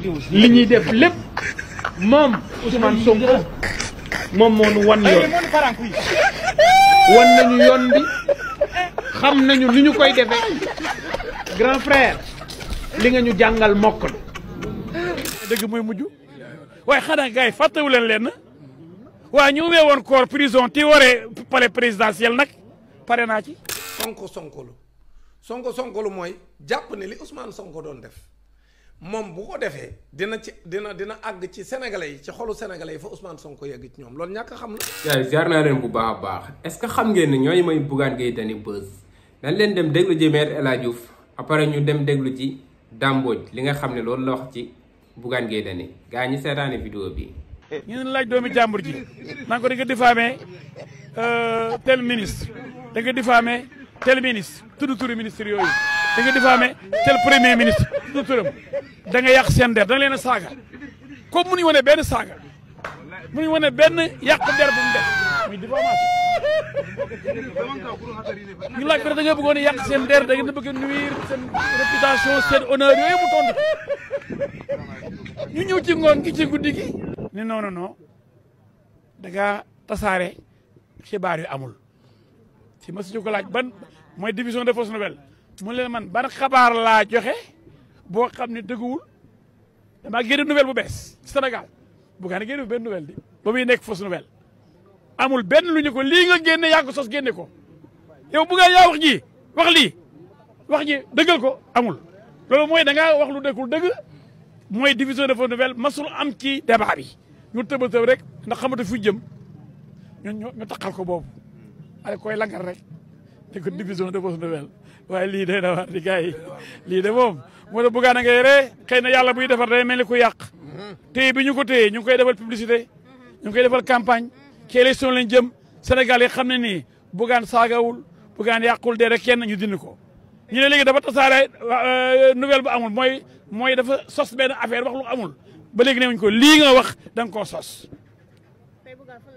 li ñuy def lépp moom Ousmane Sonko moom moo nu wan yoon wan nañu yoon bi xam nañu ni ñu koy defee grand frère li nga ñu jàngal mokk na. dëgg mooy mujj waaye xanaa gars yi fàttewu leen waa ñu wee woon koor prison ti waree palais présidentiel nag pare naa ci. Sonko mooy jàpp ne li Ousmane Sonko doon def moom bu ko defee dina àgg ci sénégalais yi ci xolu sénégalais yi fa Ousmane Sonko yegg ci ñoom loolu ñàkk xam la. yaay ziar naa leen bu baax a baax est-ce que xam ngeen ne ñooñu may Bougane Gueye Dany buzz dañ leen dem déglu ji Maître El Hadji Diouf après ñu dem déglu ci Dame Mbodj li nga xam ne loolu la wax ci Bougane Gueye Dany gaa ñi seetaane vidéo bi. ñu ne laaj doomi jàmbur ji naan ko da nga diffamé tel ministre da nga diffamé tel ministre tudd turu ministre yooyu da nga diffamé tel premier ministre tudd turam da nga yàq seen der da nga leen a saaga comme mënuñu wane benn saaga mënuñu wane benn yàq der bu mu def muy diffamation ñu laaj ko da nga bëggoon a yàq seen der da nga bëgg a nuire seen réputation seen honneur yooyu mu tontu ñu ñëw ci ngoon gi ci guddi gi ni non da nga tasaare xibaar yu amul si ma si ko laaj ban mooy division de fausse nouvelle mu leen man ban xabaar laa joxe boo xam ne dëgguwul damaa génne nouvelle bu bees ci Sénégal Bougane génne benn nouvelle di ba muy nekk fausse nouvelle amul benn lu ñu ko lii nga génne yaa ko sos génne ko yow Bougane yaa wax ji wax ji dëggal ko amul loolu mooy da ngaa wax lu dëggul dëgg mooy division de fausse nouvelle masul am ci débat bi ñu tëb rek ndax xamatu fu jëm ñu taxal ko boobu ale koy langal rek te ko division de fausse nouvelle waaye lii day na war di gars yi lii de moom moo tax Bougane ngay ree xëy na yàlla buy defar day mel ni ku yàq téye bi ñu ko téye ñu ngi koy defal publicité ñu ngi koy defal campagne ci élection lañ jëm Sénégal yi xam ne nii Bougane saagawul Bougane yàqul dee rek kenn ñu dindi ko ñu ne léegi dafa tasaare nouvelle bu amul mooy dafa sos benn affaire wax lu amul ba léegi newuñ ko lii nga wax da nga koo sos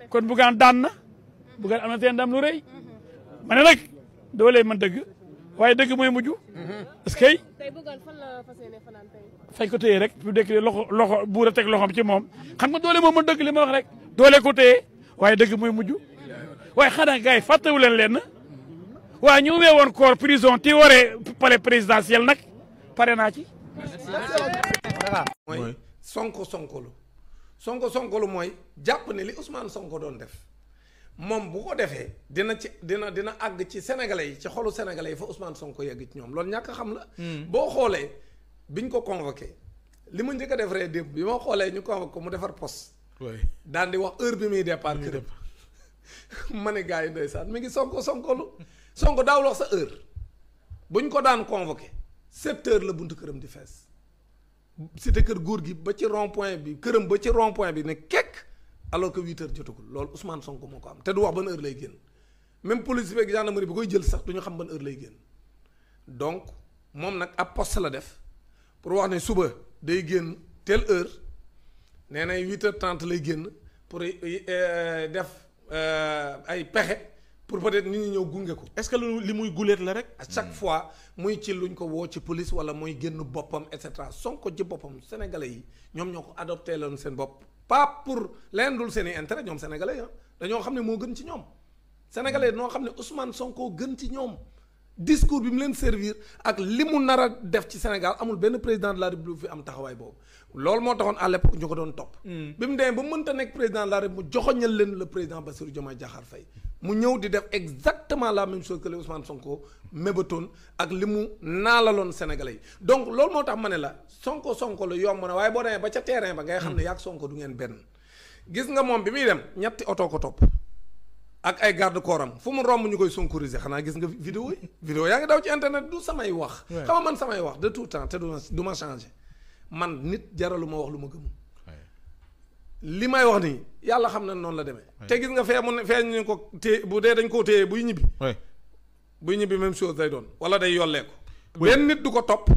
kon Bougane daan na Bougane am na teen ndam lu rëy ma ne nag doolee man dëgg waaye dëgg mooy mujj est-ce que fañ ko téye rek bu dekk loxo buur a teg loxoom ci moom xam nga doole moom man dëgg li ma wax rek doole ko téye waaye dëgg mooy mujj waaye xanaa gars yi fàttewu leen waa ñu wee woon koor prison ti waree palais présidentiel nag pare naa ci. mooy Sonko mooy jàpp ne li Ousmane Sonko doon def moom bu ko defee dina àgg ci sénégalais yi ci xolu sénégalais yi fa Ousmane Sonko yegg ci ñoom loolu ñàkk xam la. boo xoolee biñ ko convoqué li ma njëkk a def rek démb bi ma xoolee ñu convoqué ko mu defar poste. daan di wax heure bi muy départ këram. ma ne gars yi ndeysaan mi ngi Sonko daawul wax sa heure buñ ko daan convoqué 7 heures la buntu këram di fees. cité kër góor gi ba ci rond point bi këram ba ci rond point bi ne kekk alors que 8 heures jotagul loolu Ousmane Sonko moo ko am te du wax ban heure lay génn même police bi ak gendarmerie bi koy jël sax du ñu xam ban heure lay génn donc moom nag ab poste la def pour wax ne suba day génn telle heure nee na 8h30 lay génn pour def ay pexe pour peut-être nit ñi ñëw gunge ko. est-ce que li muy guleet la rek. à chaque fois muy ci luñ ko woo ci police wala muy génn boppam et cetera Sonko ci boppam sénégalais yi ñoom ñoo ko adopté loon seen bopp pas pour leen dul seen i intérêt ñoom sénégalais yi dañoo xam ne moo gën ci ñoom sénégalais noo xam ne Ousmane Sonko gën ci ñoom discours bi mu leen servir ak li mu nar a def ci Sénégal amul benn président de la République fi am taxawaay boobu loolu moo taxoon à l'époque ñu ko doon topp. bi mu demee ba mënta nekk président de la République mu joxoñal leen le président Bassirou Diomaye Diakhar Faye mu ñëw di def exactement la même chose que le Ousmane Sonko mébatoon ak li mu naalaloon sénégalais yi donc loolu moo tax ma ne la Sonko la yomb na waaye boo demee ba ca terrain ba ngay xam ne yaag Sonko du ngeen benn gis nga moom bi muy dem ñetti oto ko topp ak ay garde corps am fu mu romb ñu koy sonkoriser xanaa gis nga vidéo yaa ngi daw ci internet du samay wax xam nga man samay wax de tout temps te du ma changé man nit jaralu ma wax lu ma gëmul li may wax nii yàlla xam na noonu la demee te gis nga fee ñu ko téye bu dee dañ koo téye buy ñibbi même chose day doon wala day yollee ko benn nit du ko topp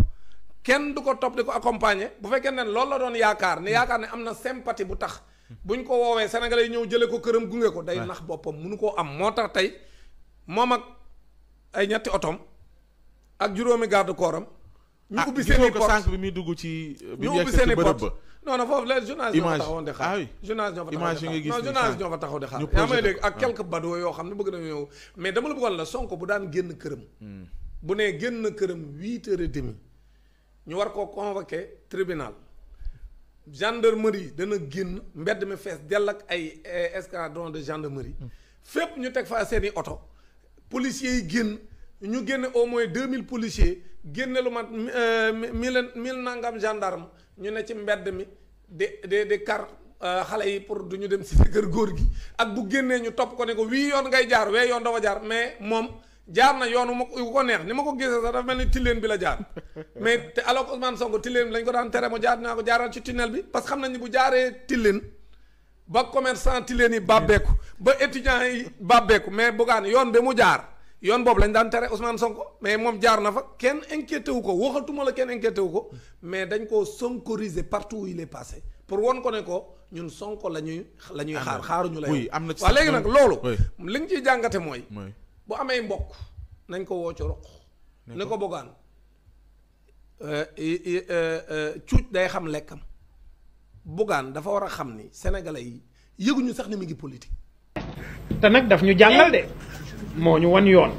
kenn du ko topp di ko accompagner bu fekkee ne loolu la doon yaakaar ne am na sympathie bu tax buñ ko woowee sénégalais yi ñëw jëlee ko këram gunge ko day nax boppam mënu koo am moo tax tey moom ak ay ñetti otom ak juróomi garde corps am ñu ubbi seen i porte sànq bi muy dugg ci. ñu ubbi seen i porte non non foofu les journalistes ñoo fa taxawoon di xaar. journalistes ñoo fa taxaw di xaar yaa may dégg ak quelques badauds yoo xam ne bëgg nañu ñëw mais dama la bëggoon la Sonko bu daan génn këram. bu nee génn këram 8h30 ñu war koo convoqué tribunal gendarmerie dana génn mbedd mi fees dell ak ay escadron de gendarmerie fépp ñu teg fa seen i oto policiers yi génn ñu génne au moins 2000 policiers génne lu mat 1000 nangam gendarme ñu ne ci mbedd mi di kar xale yi pour du ñu dem si kër góor gi ak bu génnee ñu topp ko ne ko wii yoon ngay jaar wee yoon dafa jaar mais moom jaar na yoon wu ko neex ni ma ko gisee sax dafa mel ni tilleen bi la jaar mais te alors que Ousmane Sonko tilleen bi lañ ko daan tere mu jaar naa ko jaaral ci tunnel bi parce que xam nañ ni bu jaaree tilleen ba commerçant tilleen yi bàbbeeku ba étudiants yi bàbbeeku mais Bougane yoon bi mu jaar yoon boobu lañ daan tere Ousmane Sonko mais moom jaar na fa kenn inquiété wu ko waxatuma la kenn inquiété wu ko mais dañ koo sonkoriser partout où il est passé pour won ko ne ko ñun Sonko la ñuy xaaruñu la yow waaw léegi nag loolu li nga ciy jàngate mooy bu amee mbokk nañ ko woo ci roq ne ko Bougane cuuc day xam lekkam Bougane dafa war a xam ni sénégalais yi yëguñu sax ni mi ngi politique te nag daf ñu jàngal de moo ñu wan yoon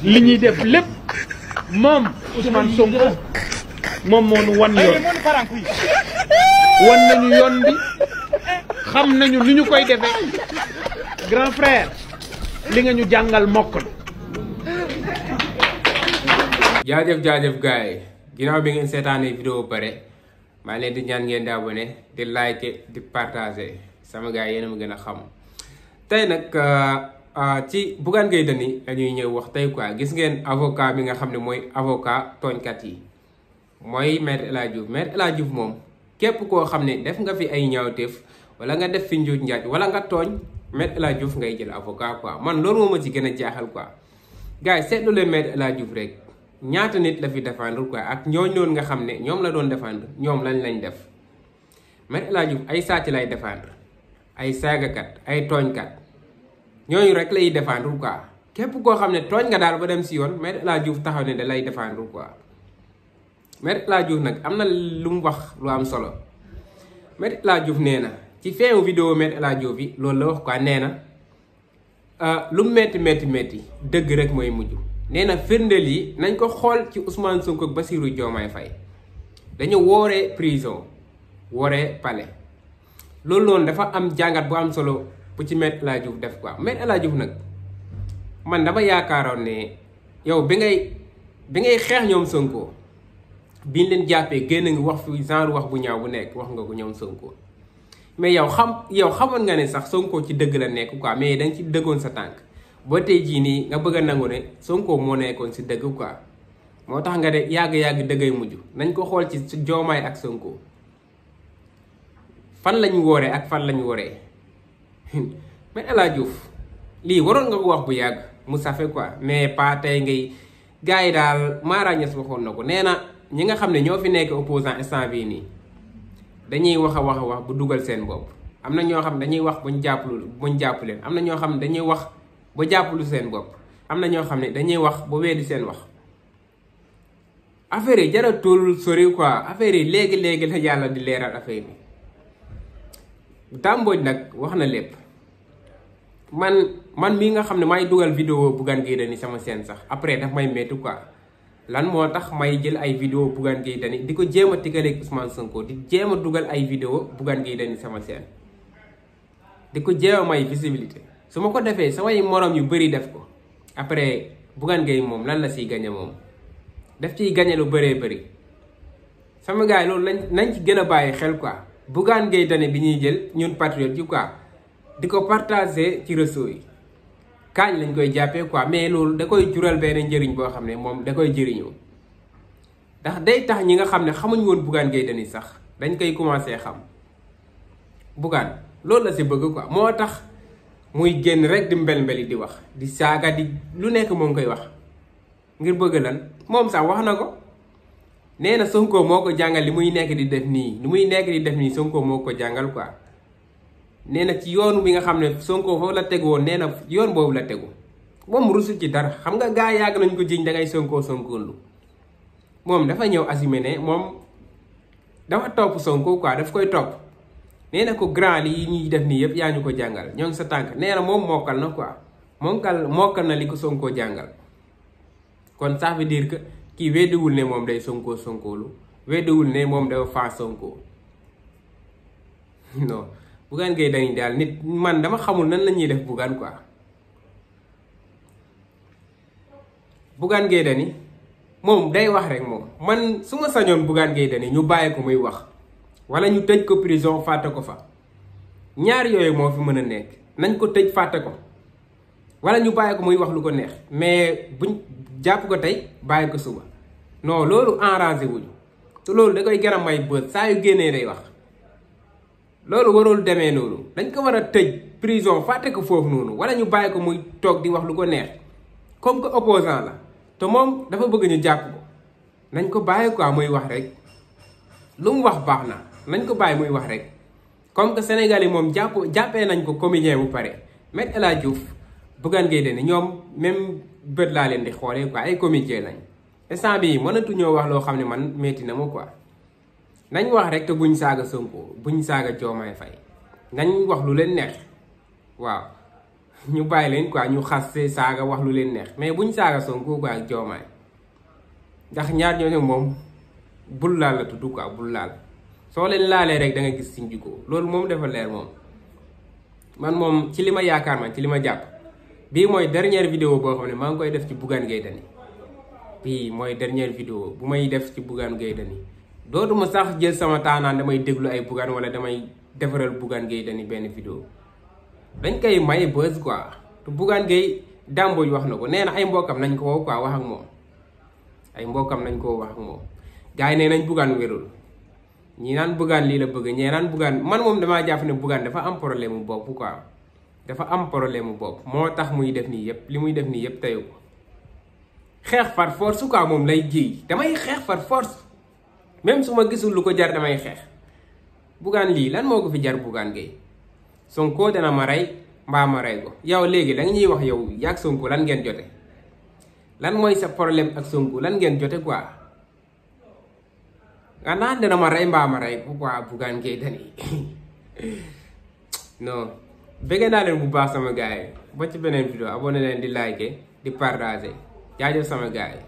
li ñuy def lépp moom Ousmane Sonko moom moo ñu wan yoon wan nañu yoon bi xam nañu li ñu koy defee grand frère li nga ñu jàngal mokk na. jaajëf gars yi ginnaaw bi ngeen seetaanee vidéo ba pare maa leen di ñaan ngeen di abonné di like di partager sama gars yi yéen a ma gën a xam tey nag ci Bougane Gueye Dany dañuy ñëw wax tey quoi gis ngeen avocat bi nga xam ne mooy avocat tooñkat yi mooy Maître El Hadji Diouf Maître El Hadji Diouf moom képp koo xam ne def nga fi ay ñaawteef wala nga def fi njuuj njaaj wala nga tooñ Maître El Hadji Diouf ngay jël avocat quoi man loolu moo ma ci gën a jaaxal quoi gars yi seetlu leen Maître El Hadji Diouf rek ñaata nit la fi défendre quoi ak ñooñ noonu nga xam ne ñoom la doon défendre ñoom lañ def Maître El Hadji Diouf ay sàcc lay défendre ay saagakat ay tooñkat ñooñu rek lay défendre quoi képp koo xam ne tooñ nga daal ba dem si yoon Maître El Hadji Diouf taxaw ne da lay défendre quoi Maître El Hadji Diouf nag am na lu mu wax lu am solo Maître El Hadji Diouf nee na ci feewu vidéo Maître El Hadji Diouf bi loolu la wax quoi nee na lu metti dëgg rek mooy mujj nee na firndeel yi nañ ko xool ci Ousmane Sonko ak Bassirou Diomaye Faye dañu wooree prison wooree palais loolu noonu dafa am jàngat bu am solo bu ci Maître El Hadji Diouf def quoi Maître El Hadji Diouf nag man dama yaakaaroon ne yow bi ngay xeex ñoom Sonko biñ leen jàppee génn nga wax fi genre wax bu ñaaw bu nekk wax nga ko ñoom Sonko mais yow xamoon nga ne sax Sonko ci dëgg la nekk quoi mais danga ci dëggoon sa tànk ba tey jii nii nga bëgg a nangu ne Sonko moo nekkoon si dëgg quoi moo tax nga de yàgg dëggay mujj nañ ko xool ci Diomaye ak Sonko fan lañu wooree ak fan lañu woree mais El Hadji Diouf lii waroon nga ko wax bu yàgg mu safe quoi mais pas tey ngay gars yi daal Mara Niass waxoon na ko nee na ñi nga xam ne ñoo fi nekk opposant instant bii nii dañuy wax a wax bu dugal seen bopp am na ñoo xam ne dañuy wax buñ jàpp leen am na ñoo xam ne dañuy wax ba jàppalu seen bopp am na ñoo xam ne dañuy wax ba weddi seen wax affaire yi jaratul sori quoi affaire yi léegi la yàlla di leeral affaire yi Dame Mbodj nag wax na lépp man mii nga xam ne may dugal vidéo Bougane Gueye Dany sama seen sax après daf may métti quoi lan moo tax may jël ay vidéo Bougane Gueye Dany di ko jéem a tiggaleeg Ousmane Sonko di jéem a dugal ay vidéo Bougane Gueye Dany sama seen di ko jéem a may visibilité su ma ko defee samay morom yu bëri def ko après Bougane Gueye moom lan la siy gañe moom daf ciy gañe lu bëree bëri sama gars yi loolu nañ ci gën a bàyyi xel quoi Bougane Gueye Dany bi ñuy jël ñun patriote yi quoi di ko partager ci réseau yi kaañ lañ koy jàppee quoi mais loolu da koy jural benn njëriñ boo xam ne moom da koy jëriñoo ndax day tax ñi nga xam ne xamuñ woon Bougane Gueye Dany sax dañ koy commencé xam Bougane loolu la si bëgg quoi moo tax muy génn rek di mbel-mbeli di wax di saaga di lu nekk moo ngi koy wax ngir bëgg lan moom sax wax na ko nee na Sonko moo ko jàngal li muy nekk di def nii Sonko moo ko jàngal quoi nee na ci yoon bi nga xam ne Sonko foofu la tegu woon nee na yoon boobu la tegu moom rusu ci dara xam nga gaa yàgg nañ ko jiñ dangay Sonko lu moom dafa ñëw assumé ne moom dafa topp Sonko quoi daf koy topp nee na ko grand li ñuy def nii yëpp yaa ñu ko jàngal ñoo ngi sa tànk nee na moom mokkal na quoi mokkal na li ko Sonko jàngal kon ça veut dire que kii weddiwul ne moom day Sonkoolu weddiwul ne moom dafa faa Sonko non Bougane Gueye Dany daal nit man dama xamul nan la ñuy def Bougane quoi Bougane Gueye Dany moom day wax rek moom man su ma sañoon Bougane Gueye Dany ñu bàyyi ko muy wax wala ñu tëj ko prison fàtte ko fa ñaar yooyu moo fi mën a nekk nañ ko tëj fàtte ko wala ñu bàyyi ko muy wax lu ko neex mais buñ jàpp ko tey bàyyi ko suba non loolu arrangé wuñu te loolu da koy gën a may bët saa yu génnee day wax loolu warul demee noonu dañ ko war a tëj prison fàtte ko foofu noonu wala ñu bàyyi ko muy toog di wax lu ko neex comme que opposant la te moom dafa bëgg ñu jàpp ko nañ ko bàyyi quoi muy wax rek lu mu wax baax na nañ ko bàyyi muy wax rek comme que Sénégal yi moom jàppee nañ ko comédien bu pare Me El Hadji Diouf Bougane Gueye Dany ñoom même bët laa leen di xoolee quoi ay comédien lañ instant bii mënatuñoo wax loo xam ne man metti na ma quoi nañ wax rek te buñ saaga Sonko buñ saaga Diomaye Faye nañ wax lu leen neex waaw ñu bàyyi leen quoi ñu xaste saaga wax lu leen neex mais buñ saaga Sonko quoi ak Diomaye ndax ñaar ñooñu moom bul laal la tudd quoi bul laal soo leen laalee rek da nga gis suñ jikko loolu moom dafa leer moom man moom ci li ma yaakaar man ci li ma jàpp bii mooy dernière vidéo boo xam ne maa ngi koy def ci Bougane Gueye Dany bii mooy dernière vidéo bu may def ci Bougane Gueye Dany dootuma sax jël sama taanaan damay déglu ay Bougane wala damay defaral Bougane Gueye Dany benn vidéo dañ koy may buzz quoi te Bougane Gueye dàmbooj wax na ko nee na ay mbokkam nañ ko woo quoi wax ak moom ay mbokkam nañ ko wax ak moom gars yi nee nañ Bougane wérul ñi naan Bougane lii la bëgg ñee naan Bougane man moom damaa jàpp ne Bougane dafa am problème mu bopp quoi dafa am problème mu bopp moo tax muy def nii yëpp li muy def nii yëpp teyu ko xeex par force quoi moom lay jiy damay xeex par force même su ma gisul lu ko jar damay xeex Bougane lii lan moo ko fi jar Bougane Gueye Sonko dana ma rey mbaa ma rey ko yow léegi da nga ñuy wax yow yaag Sonko lan ngeen jote lan mooy sa problème ak Sonko lan ngeen jote quoi nga naan dana ma rey mbaa ma rey ko quoi Bougane Gueye Dany non bëgg naa leen bu baax sama gars yi ba ci beneen vidéo abonné leen di liker di partager jaajëf sama gars yi